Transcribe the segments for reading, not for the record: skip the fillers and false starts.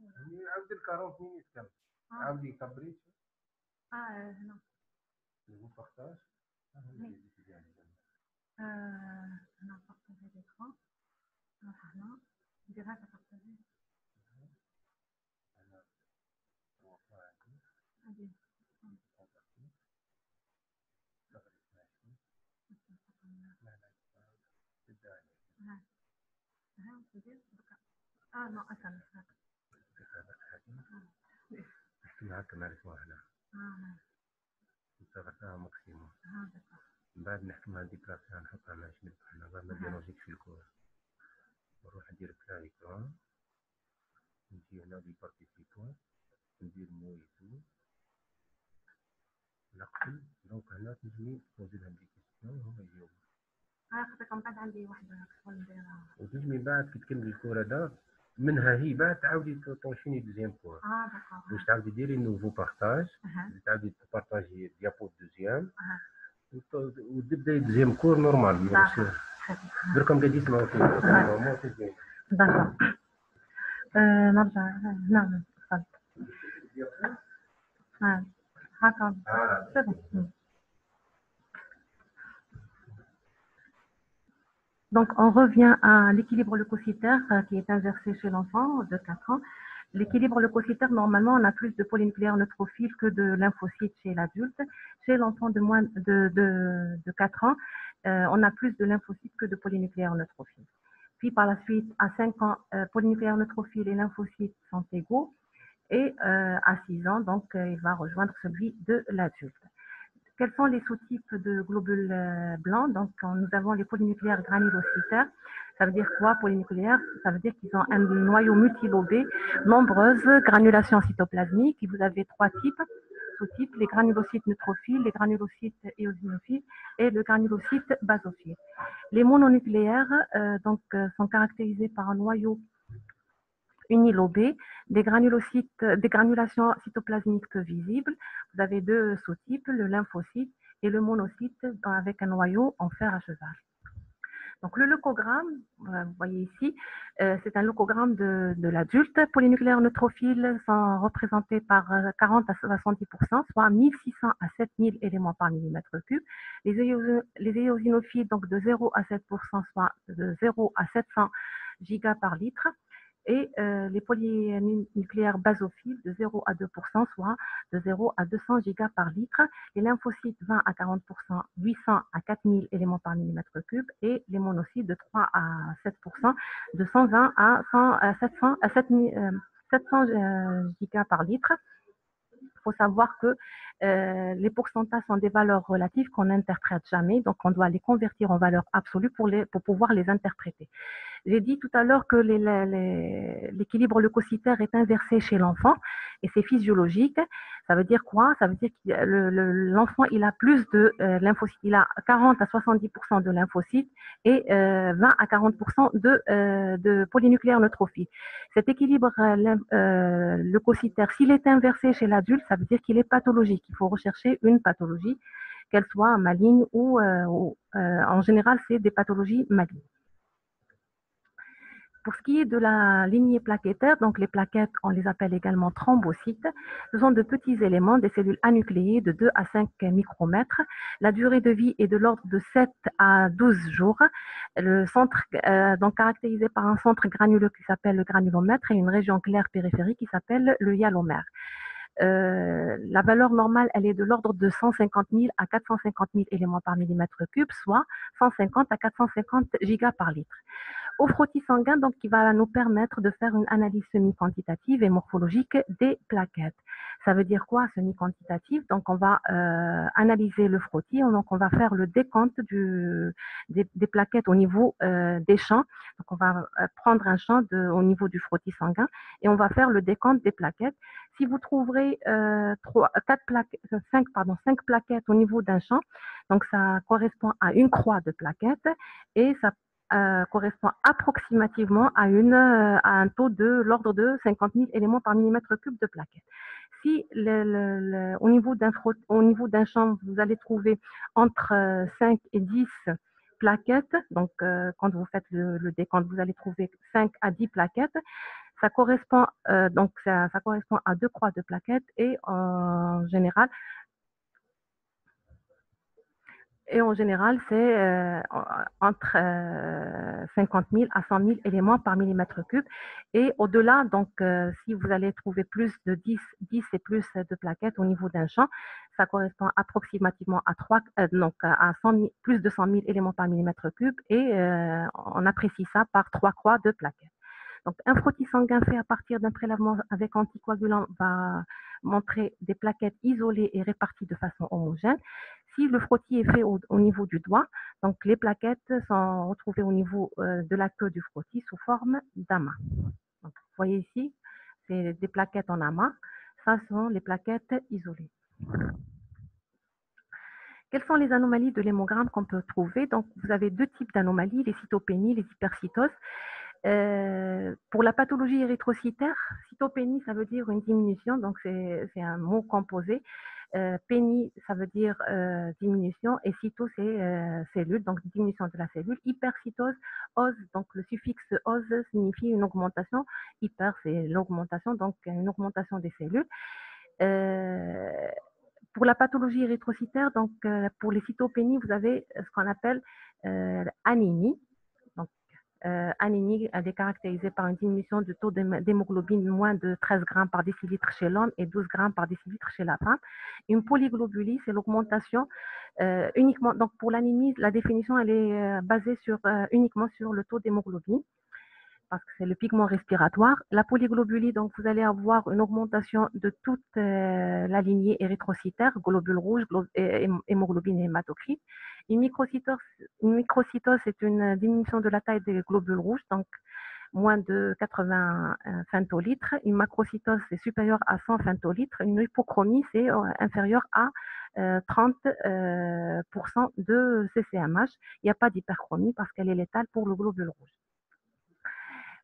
عاودي ال 40 مينيت كامل عاودي كبري non. vous partage Non, partager l'écran. Non, direct à partager. Allez. Non, attends. هكا نعرفوها هنا نصغرناها ماكسيموم من بعد نحكمها ديبلاسيها نحطها مع شنو حنا ما ديرونجيكش في الكور نروح ندير بلا ايكران نجي هنا لي بارتيسيبون ندير مويتو نقفل دونك هنا تنجمي تبوزي لهم دي كيستيون هما يجاوبوا خاطر من بعد عندي واحدة شغل نديرها وتنجمي بعد كي تكملي الكور هذا منها هي بعد تعاودي طونشيني دوزيام كور داكوغ باش تعاودي ديري نوفو بارطاج تعاودي تبارطاجي ديابو دوزيام وتبداي دوزيام كور نورمال دركم قاعد يسمعوا فيك نورمال تزيان داكوغ نرجع نعم تفضل هكا c'est bon. Donc, on revient à l'équilibre leucocytaire qui est inversé chez l'enfant de 4 ans. L'équilibre leucocytaire, normalement, on a plus de polynucléaires neutrophiles que de lymphocytes chez l'adulte. Chez l'enfant de moins de 4 ans, on a plus de lymphocytes que de polynucléaires neutrophiles. Puis, par la suite, à 5 ans, polynucléaires neutrophiles et lymphocytes sont égaux. Et à 6 ans, donc, il va rejoindre celui de l'adulte. Quels sont les sous-types de globules blancs? Donc, nous avons les polynucléaires granulocytaires. Ça veut dire quoi, polynucléaires? Ça veut dire qu'ils ont un noyau multilobé, nombreuses granulations cytoplasmiques. Et vous avez 3 types, sous-types, les granulocytes neutrophiles, les granulocytes éosinophiles et le granulocyte basophile. Les mononucléaires sont caractérisés par un noyau unilobé, des granulations cytoplasmiques peu visibles. Vous avez 2 sous-types, le lymphocyte et le monocyte avec un noyau en fer à cheval. Donc le leucogramme, vous voyez ici, c'est un leucogramme de l'adulte. Polynucléaires neutrophiles sont représentés par 40 à 70%, soit 1600 à 7000 éléments par millimètre cube. Les éosinophiles, donc de 0 à 7%, soit de 0 à 700 gigas par litre. Et les polynucléaires basophiles de 0 à 2%, soit de 0 à 200 gigas par litre. Les lymphocytes 20 à 40%, 800 à 4000 éléments par millimètre cube. Et les monocytes de 3 à 7%, de 120 à 700 gigas par litre. Il faut savoir que les pourcentages sont des valeurs relatives qu'on n'interprète jamais, donc on doit les convertir en valeurs absolues pour pouvoir les interpréter. J'ai dit tout à l'heure que l'équilibre leucocytaire est inversé chez l'enfant et c'est physiologique. Ça veut dire quoi? Ça veut dire que l'enfant il a plus de lymphocytes, il a 40 à 70% de lymphocytes et 20 à 40% de polynucléaires neutrophiles. Cet équilibre leucocytaire, s'il est inversé chez l'adulte, ça veut dire qu'il est pathologique. Il faut rechercher une pathologie, qu'elle soit maligne ou en général c'est des pathologies malignes. Pour ce qui est de la lignée plaquettaire, donc les plaquettes, on les appelle également thrombocytes. Ce sont de petits éléments, des cellules anucléées de 2 à 5 micromètres. La durée de vie est de l'ordre de 7 à 12 jours. Le centre, donc caractérisé par un centre granuleux qui s'appelle le granulomètre et une région claire périphérique qui s'appelle le hyalomère. La valeur normale, elle est de l'ordre de 150 000 à 450 000 éléments par millimètre cube, soit 150 à 450 gigas par litre. Au frottis sanguin, donc, qui va nous permettre de faire une analyse semi-quantitative et morphologique des plaquettes. Ça veut dire quoi, semi-quantitative? Donc, on va analyser le frottis, donc on va faire le décompte des plaquettes au niveau des champs. Donc, on va prendre un champ au niveau du frottis sanguin et on va faire le décompte des plaquettes. Si vous trouverez 5 plaquettes au niveau d'un champ, donc ça correspond à une croix de plaquettes et ça correspond approximativement à un taux de l'ordre de 50 000 éléments par millimètre cube de plaquettes. Si au niveau d'un champ, vous allez trouver entre 5 et 10 plaquettes, donc quand vous faites le décompte, vous allez trouver 5 à 10 plaquettes, Ça correspond, ça correspond à 2 croix de plaquettes et en général, c'est entre 50 000 à 100 000 éléments par millimètre cube. Et au-delà, donc, si vous allez trouver plus de 10 et plus de plaquettes au niveau d'un champ, ça correspond approximativement à à 100 000, plus de 100 000 éléments par millimètre cube. Et on apprécie ça par 3 croix de plaquettes. Donc, un frottis sanguin fait à partir d'un prélèvement avec anticoagulant va montrer des plaquettes isolées et réparties de façon homogène. Si le frottis est fait au niveau du doigt, donc les plaquettes sont retrouvées au niveau de la queue du frottis sous forme d'amas. Donc, vous voyez ici, c'est des plaquettes en amas. Ça sont les plaquettes isolées. Quelles sont les anomalies de l'hémogramme qu'on peut trouver? Donc, vous avez 2 types d'anomalies, les cytopénies, les hypercytoses. Pour la pathologie érythrocytaire, cytopénie, ça veut dire une diminution, donc c'est un mot composé. Pénie, ça veut dire diminution, et cyto, c'est cellule, donc diminution de la cellule. Hypercytose, ose, donc le suffixe ose signifie une augmentation. Hyper, c'est l'augmentation, donc une augmentation des cellules. Pour la pathologie érythrocytaire, donc pour les cytopénies, vous avez ce qu'on appelle anémie. Anémie, elle est caractérisée par une diminution du taux d'hémoglobine moins de 13 grammes par décilitre chez l'homme et 12 grammes par décilitre chez la femme. Une polyglobulie, c'est l'augmentation uniquement. Donc pour l'anémie, la définition, elle est basée uniquement sur le taux d'hémoglobine, parce que c'est le pigment respiratoire. La polyglobulie, donc vous allez avoir une augmentation de toute la lignée érythrocytaire, globules rouges, hémoglobine et hématocrite. Une microcytose, c'est une diminution de la taille des globules rouges, donc moins de 80 femtolitres. Une macrocytose, c'est supérieur à 100 femtolitres. Une hypochromie, c'est inférieur à 30% de CCMH. Il n'y a pas d'hyperchromie parce qu'elle est létale pour le globule rouge.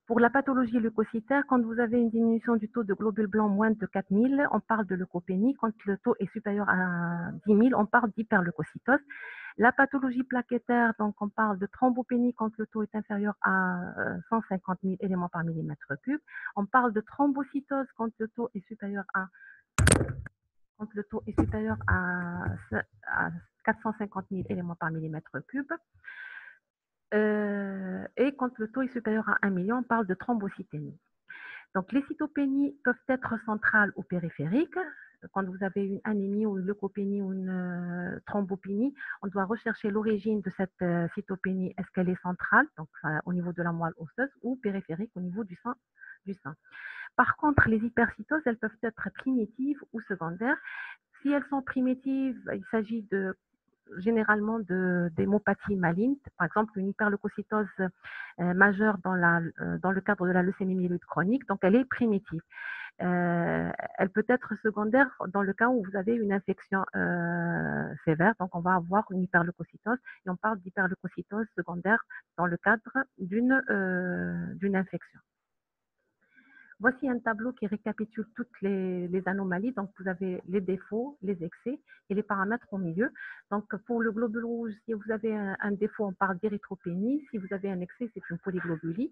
Pour la pathologie leucocytaire, quand vous avez une diminution du taux de globules blancs moins de 4000, on parle de leucopénie. Quand le taux est supérieur à 10 000, on parle d'hyperleucocytose. La pathologie plaquettaire, donc on parle de thrombopénie quand le taux est inférieur à 150 000 éléments par millimètre cube. On parle de thrombocytose quand le taux est supérieur à 450 000 éléments par millimètre cube. Et quand le taux est supérieur à 1 million, on parle de thrombocytémie. Donc, les cytopénies peuvent être centrales ou périphériques. Quand vous avez une anémie ou une leucopénie ou une thrombopénie, on doit rechercher l'origine de cette cytopénie. Est-ce qu'elle est centrale, donc au niveau de la moelle osseuse, ou périphérique au niveau du sein? Par contre, les hypercytoses, elles peuvent être primitives ou secondaires. Si elles sont primitives, il s'agit généralement d'hémopathie maligne, par exemple une hyperleucocytose majeure dans le cadre de la leucémie myéloïde chronique, donc elle est primitive. Elle peut être secondaire dans le cas où vous avez une infection sévère, donc on va avoir une hyperleucocytose, et on parle d'hyperleucocytose secondaire dans le cadre d'une infection. Voici un tableau qui récapitule toutes les anomalies. Donc, vous avez les défauts, les excès et les paramètres au milieu. Donc, pour le globule rouge, si vous avez un défaut, on parle d'érythropénie. Si vous avez un excès, c'est une polyglobulie.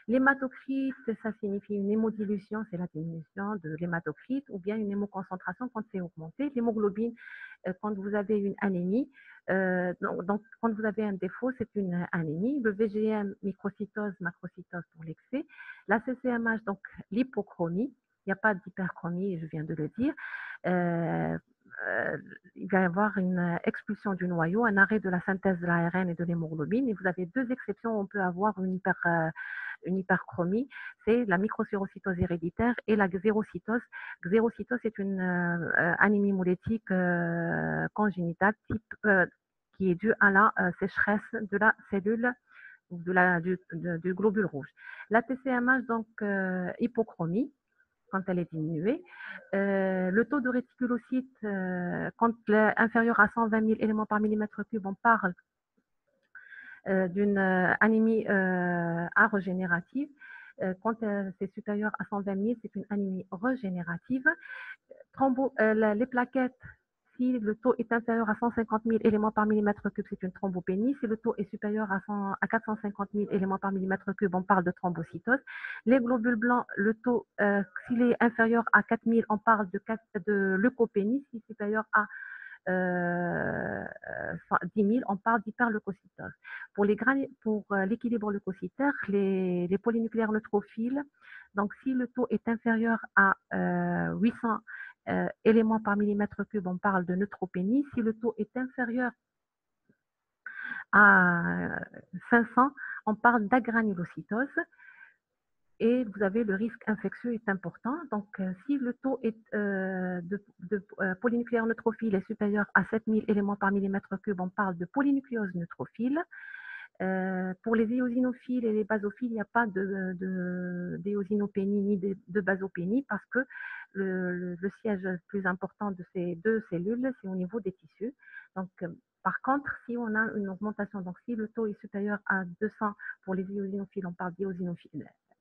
L'hématocrite, ça signifie une hémodilution, c'est la diminution de l'hématocrite, ou bien une hémoconcentration quand c'est augmenté. L'hémoglobine, quand vous avez une anémie, donc, quand vous avez un défaut, c'est une anémie. Le VGM, microcytose, macrocytose pour l'excès. La CCMH, donc l'hypochromie. Il n'y a pas d'hyperchromie, je viens de le dire. Il va y avoir une expulsion du noyau, un arrêt de la synthèse de l'ARN et de l'hémoglobine. Et vous avez 2 exceptions où on peut avoir une hyperchromie, c'est la microcyrocytose héréditaire et la xérocytose. Xérocytose, c'est une anémie hémolytique congénitale qui est due à la sécheresse de la cellule du globule rouge. La TCMH, donc hypochromie, quand elle est diminuée. Le taux de réticulocytes, quand inférieur à 120 000 éléments par millimètre cube, on parle d'une anémie arégénérative. Quand c'est supérieur à 120 000, c'est une anémie régénérative. Les plaquettes, si le taux est inférieur à 150 000 éléments par millimètre cube, c'est une thrombopénie. Si le taux est supérieur à 450 000 éléments par millimètre cube, on parle de thrombocytose. Les globules blancs, le taux, s'il est inférieur à 4 000, on parle de leucopénie. S'il est supérieur à 10 000, on parle d'hyperleucocytose. Pour l'équilibre leucocytaire, les polynucléaires neutrophiles, donc si le taux est inférieur à 800 éléments par millimètre cube, on parle de neutropénie. Si le taux est inférieur à 500, on parle d'agranulocytose. Et vous avez le risque infectieux est important. Donc, si le taux de polynucléaires neutrophiles est supérieur à 7000 éléments par millimètre cube, on parle de polynucléose neutrophile. Pour les éosinophiles et les basophiles, il n'y a pas d'éosinopénie ni de basopénie parce que le siège le plus important de ces deux cellules, c'est au niveau des tissus. Donc, par contre, si on a une augmentation, donc si le taux est supérieur à 200 pour les éosinophiles, on parle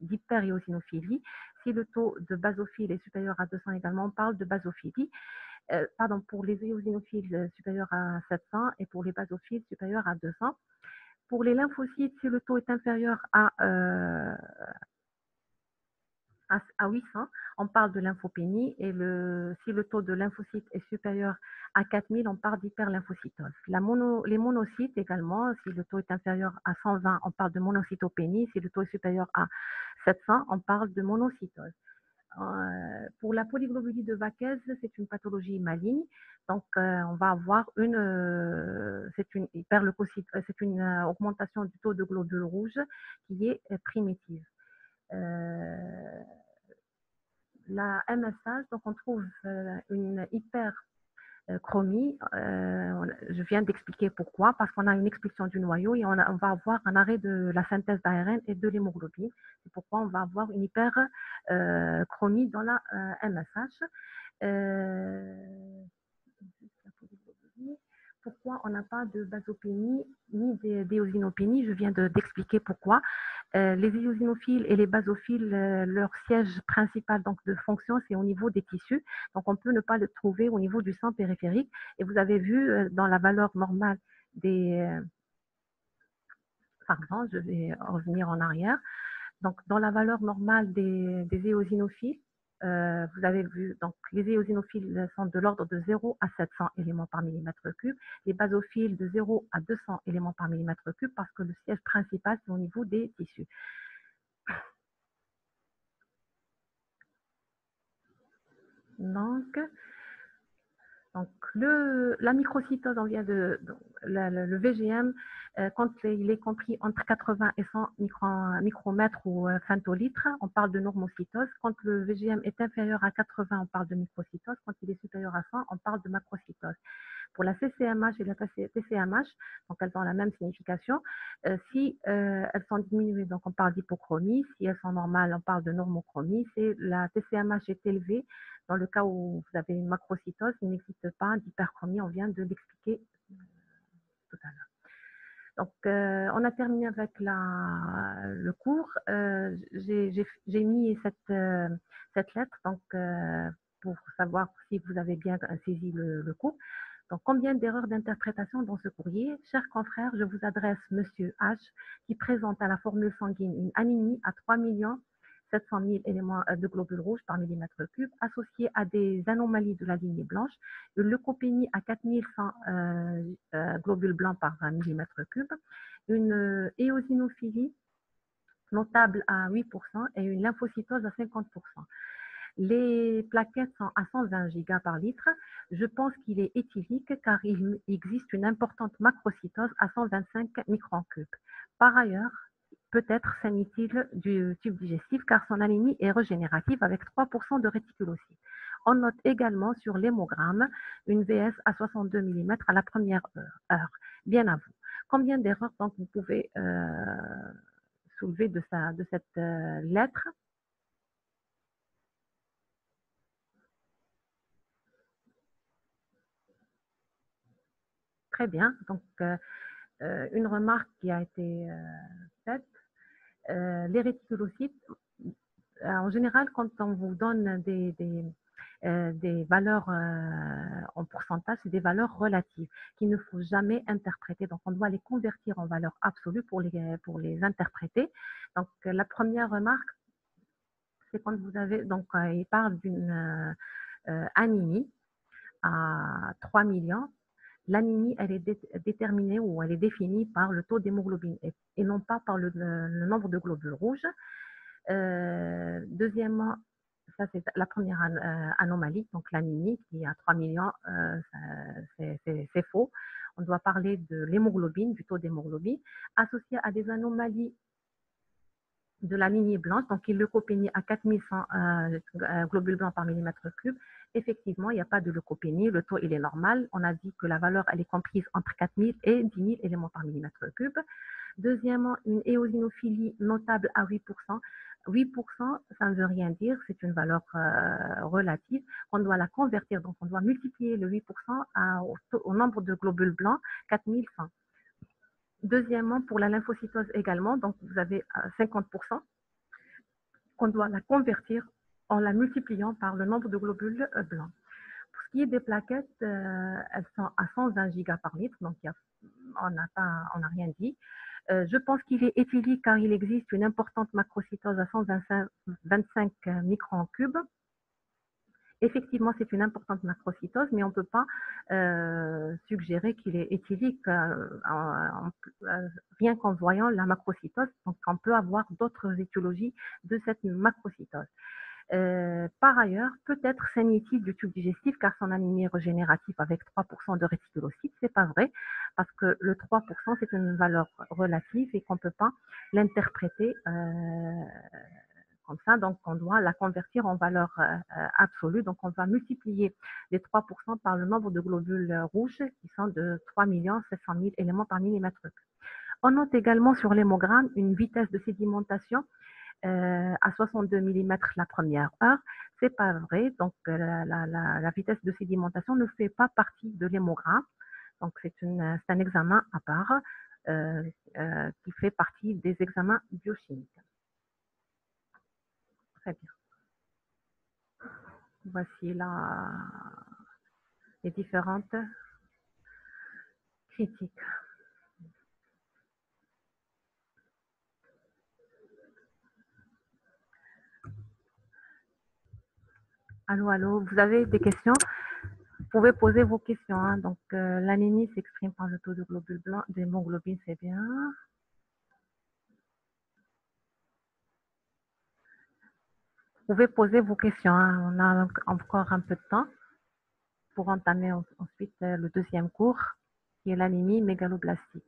d'hyperéosinophilie. Si le taux de basophile est supérieur à 200 également, on parle de basophilie. Pour les éosinophiles supérieurs à 700 et pour les basophiles supérieurs à 200. Pour les lymphocytes, si le taux est inférieur à 800, on parle de lymphopénie. Et si le taux de lymphocytes est supérieur à 4000, on parle d'hyperlymphocytose. Les monocytes également, si le taux est inférieur à 120, on parle de monocytopénie. Si le taux est supérieur à 700, on parle de monocytose. Pour la polyglobulie de Vaquez, c'est une pathologie maligne. Donc, on va avoir c'est une augmentation du taux de globules rouges qui est primitive. La MSH, donc on trouve une hyperchromie. Je viens d'expliquer pourquoi, parce qu'on a une expulsion du noyau et on va avoir un arrêt de la synthèse d'ARN et de l'hémoglobine. C'est pourquoi on va avoir une hyperchromie dans la MSH. Pourquoi on n'a pas de basopénie ni d'éosinopénie? Je viens d'expliquer pourquoi. Les éosinophiles et les basophiles, leur siège principal donc, de fonction, c'est au niveau des tissus. Donc, on peut ne pas le trouver au niveau du sang périphérique. Et vous avez vu dans la valeur normale Pardon, je vais revenir en arrière. Donc, dans la valeur normale des éosinophiles, vous avez vu, donc les éosinophiles sont de l'ordre de 0 à 700 éléments par millimètre cube, les basophiles de 0 à 200 éléments par millimètre cube, parce que le siège principal, c'est au niveau des tissus. Donc la microcytose, on vient le VGM, quand il est compris entre 80 et 100 micromètres ou femtolitres, on parle de normocytose. Quand le VGM est inférieur à 80, on parle de microcytose. Quand il est supérieur à 100, on parle de macrocytose. Pour la CCMH et la TCMH, donc elles ont la même signification. Si elles sont diminuées, donc on parle d'hypochromie. Si elles sont normales, on parle de normochromie. Si la TCMH est élevée, dans le cas où vous avez une macrocytose, il n'existe pas d'hyperchromie, on vient de l'expliquer tout à l'heure. Donc, on a terminé avec le cours. J'ai mis cette lettre donc, pour savoir si vous avez bien saisi le cours. Donc, combien d'erreurs d'interprétation dans ce courrier? Chers confrères, je vous adresse Monsieur H, qui présente à la formule sanguine une anémie à 3 700 000 éléments de globules rouges par millimètre cube, associés à des anomalies de la lignée blanche, une leucopénie à 4100 globules blancs par millimètre cube, une éosinophilie notable à 8% et une lymphocytose à 50%. Les plaquettes sont à 120 gigas par litre. Je pense qu'il est éthylique car il existe une importante macrocytose à 125 microns cubes. Par ailleurs, peut-être s'agit-il du tube digestif car son anémie est régénérative avec 3% de réticulocytes. On note également sur l'hémogramme une VS à 62 mm à la première heure. Bien à vous. Combien d'erreurs donc vous pouvez soulever de cette lettre? Très bien. Donc, une remarque qui a été faite. Les réticulocytes, en général, quand on vous donne des valeurs en pourcentage, c'est des valeurs relatives qu'il ne faut jamais interpréter. Donc, on doit les convertir en valeurs absolues pour les interpréter. Donc, la première remarque, c'est quand vous avez, donc, il parle d'une anémie à 3 millions. L'anémie, elle est déterminée ou elle est définie par le taux d'hémoglobine et non pas par le nombre de globules rouges. Deuxièmement, ça c'est la première anomalie, donc l'anémie qui est à 3 millions, c'est faux. On doit parler de l'hémoglobine, du taux d'hémoglobine, associé à des anomalies de la lignée blanche, donc il leucopénie à 4100 globules blancs par millimètre cube. Effectivement, il n'y a pas de leucopénie, le taux il est normal. On a dit que la valeur elle est comprise entre 4000 et 10 000 éléments par millimètre cube. Deuxièmement, une éosinophilie notable à 8%. 8%, ça ne veut rien dire, c'est une valeur relative. On doit la convertir, donc on doit multiplier le 8% au nombre de globules blancs, 4100. Deuxièmement, pour la lymphocytose également, donc vous avez 50%, qu'on doit la convertir en la multipliant par le nombre de globules blancs. Pour ce qui est des plaquettes, elles sont à 120 gigas par litre, donc on n'a rien dit. Je pense qu'il est éthylique car il existe une importante macrocytose à 125 microns cubes. Effectivement, c'est une importante macrocytose, mais on ne peut pas suggérer qu'il est éthylique rien qu'en voyant la macrocytose. Donc, on peut avoir d'autres étiologies de cette macrocytose. Par ailleurs, peut-être saignétique du tube digestif car son anémie est régénérative avec 3% de réticulocytes. C'est pas vrai parce que le 3% c'est une valeur relative et qu'on ne peut pas l'interpréter comme ça. Donc, on doit la convertir en valeur absolue. Donc, on va multiplier les 3% par le nombre de globules rouges qui sont de 3 700 000 éléments par millimètre cube. On note également sur l'hémogramme une vitesse de sédimentation à 62 mm la première heure. C'est pas vrai. Donc, la vitesse de sédimentation ne fait pas partie de l'hémogramme. Donc, c'est un examen à part qui fait partie des examens biochimiques. Très bien. Voici les différentes critiques. Allô, vous avez des questions? Vous pouvez poser vos questions. Hein. Donc, l'anémie s'exprime par le taux de globules blancs, d'hémoglobine, c'est bien. Vous pouvez poser vos questions. Hein. On a encore un peu de temps pour entamer ensuite le deuxième cours, qui est l'anémie mégaloblastique.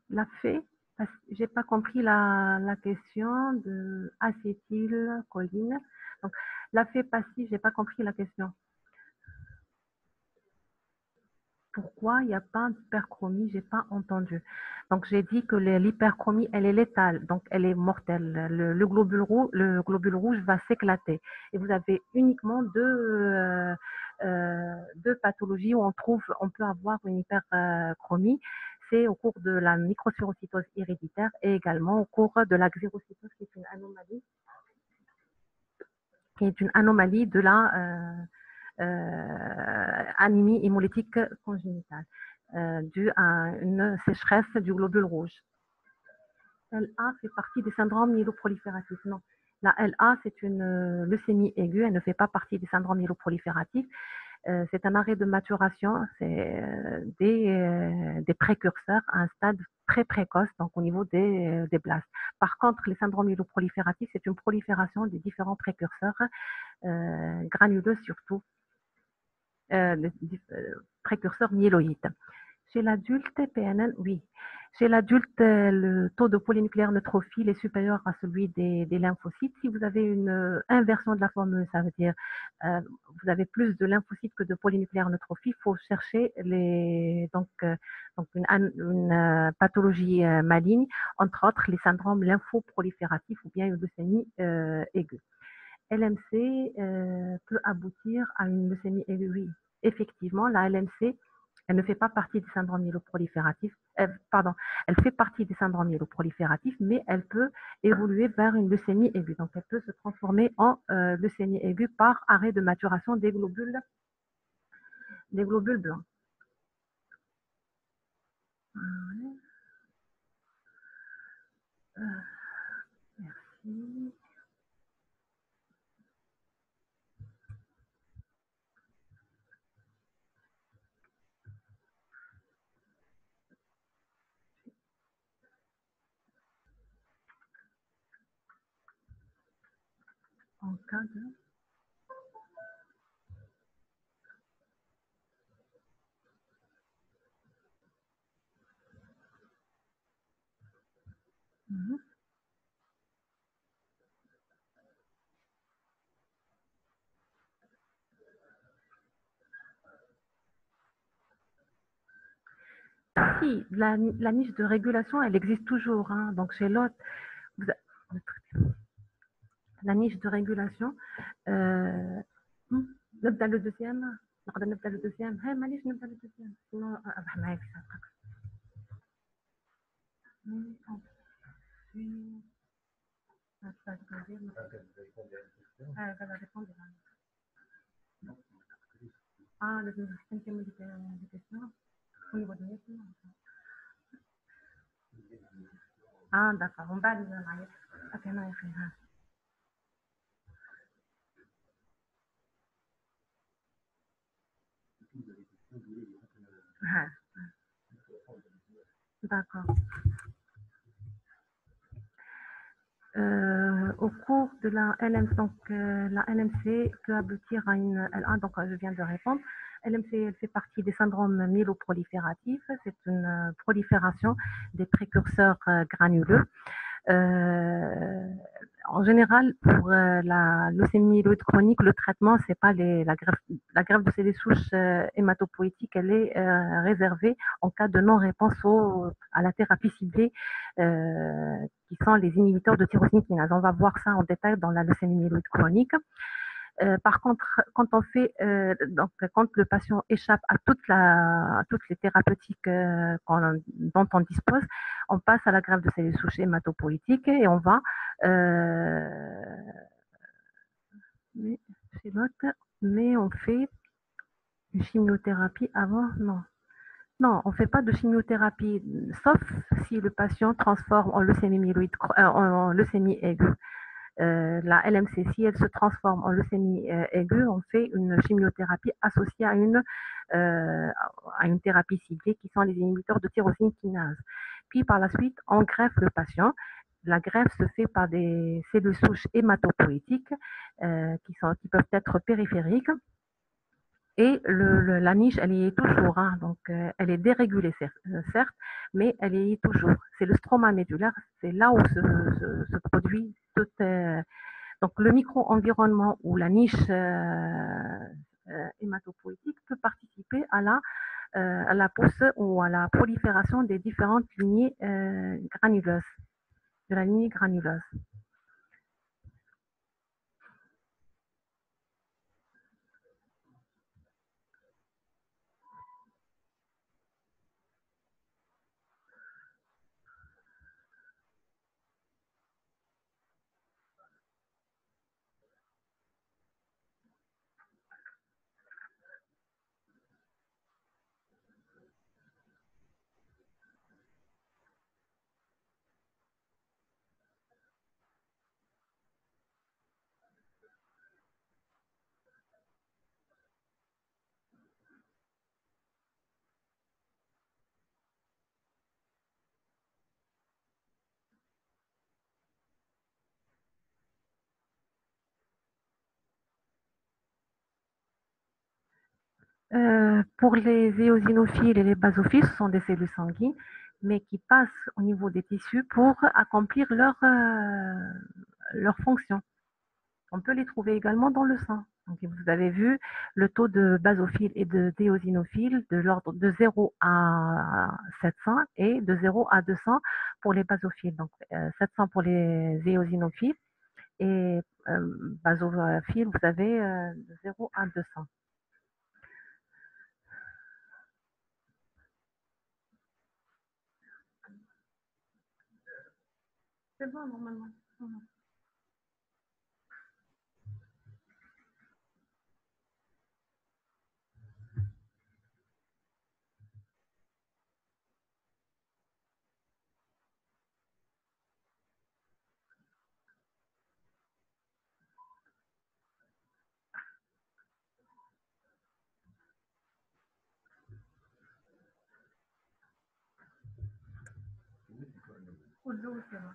La fée, j'ai pas compris la question de acétylcholine. Donc, la fée passive, j'ai pas compris la question. Pourquoi il n'y a pas d'hyperchromie? J'ai pas entendu. Donc, j'ai dit que l'hyperchromie, elle est létale, donc elle est mortelle. Le globule rouge va s'éclater. Et vous avez uniquement deux pathologies où on peut avoir une hyperchromie. C'est au cours de la microsphérocytose héréditaire et également au cours de la xérocytose, qui est une anomalie de la anémie hémolytique congénitale due à une sécheresse du globule rouge. LA fait partie des syndromes myéloprolifératifs. Non, la LA, c'est une leucémie aiguë, elle ne fait pas partie des syndromes myéloprolifératifs. C'est un arrêt de maturation, c'est des précurseurs à un stade très précoce, donc au niveau des blastes. Par contre, les syndromes myéloprolifératifs, c'est une prolifération des différents précurseurs granuleux surtout, précurseurs myéloïdes. Chez l'adulte, PNN, oui. Chez l'adulte, le taux de polynucléaire neutrophile est supérieur à celui des lymphocytes. Si vous avez une inversion de la formule, ça veut dire vous avez plus de lymphocytes que de polynucléaire neutrophile, il faut chercher donc une pathologie maligne, entre autres les syndromes lymphoprolifératifs ou bien une leucémie aiguë. LMC peut aboutir à une leucémie aiguë. Oui, effectivement, la LMC, elle ne fait pas partie des syndromes myéloprolifératifs. Pardon, elle fait partie des syndromes myéloprolifératifs, mais elle peut évoluer vers une leucémie aiguë. Donc, elle peut se transformer en leucémie aiguë par arrêt de maturation des globules blancs. Merci. En cas de... Si, la niche de régulation, elle existe toujours. Hein. Donc, chez l'autre, la niche de régulation, نبدأ le deuxième. نقدر نبدأ le deuxième. Hey, معليش نبدأ le deuxième. Sinon, أربح معاك لازم نكمل les questions au niveau des questions. D'accord. On va les معايا. Ok, أنا يا أخي. D'accord. Au cours de la LMC, donc la LMC peut aboutir à une LA, donc je viens de répondre. LMC elle fait partie des syndromes myéloprolifératifs. C'est une prolifération des précurseurs granuleux. En général, pour la leucémie myéloïde chronique, le traitement, c'est pas la greffe de cellules souches hématopoïétiques, elle est réservée en cas de non-réponse à la thérapie ciblée, qui sont les inhibiteurs de tyrosine kinase. On va voir ça en détail dans la leucémie myéloïde chronique. Par contre, quand le patient échappe à toutes les thérapeutiques dont on dispose, on passe à la greffe de cellules souches hématopoïétiques et on va mais on fait une chimiothérapie avant, non, on ne fait pas de chimiothérapie, sauf si le patient transforme en leucémie myéloïde, en leucémie aiguë. La LMC, si elle se transforme en leucémie aiguë, on fait une chimiothérapie associée à une thérapie ciblée qui sont les inhibiteurs de tyrosine kinase. Puis par la suite, on greffe le patient. La greffe se fait par des cellules souches hématopoïétiques qui peuvent être périphériques. Et la niche, elle y est toujours, hein, donc elle est dérégulée certes, mais elle y est toujours. C'est le stroma médulaire, c'est là où se produit tout. Donc le micro-environnement ou la niche hématopoïétique peut participer à la pousse ou à la prolifération des différentes lignées granuleuses, de la lignée granuleuse. Pour les éosinophiles et les basophiles, ce sont des cellules sanguines, mais qui passent au niveau des tissus pour accomplir leur fonction. On peut les trouver également dans le sang. Donc, vous avez vu le taux de basophiles et de d'éosinophiles de l'ordre de 0 à 700 et de 0 à 200 pour les basophiles. Donc, 700 pour les éosinophiles Et basophile, vous avez de 0 à 200. C'est bon, normalement. كله سوا.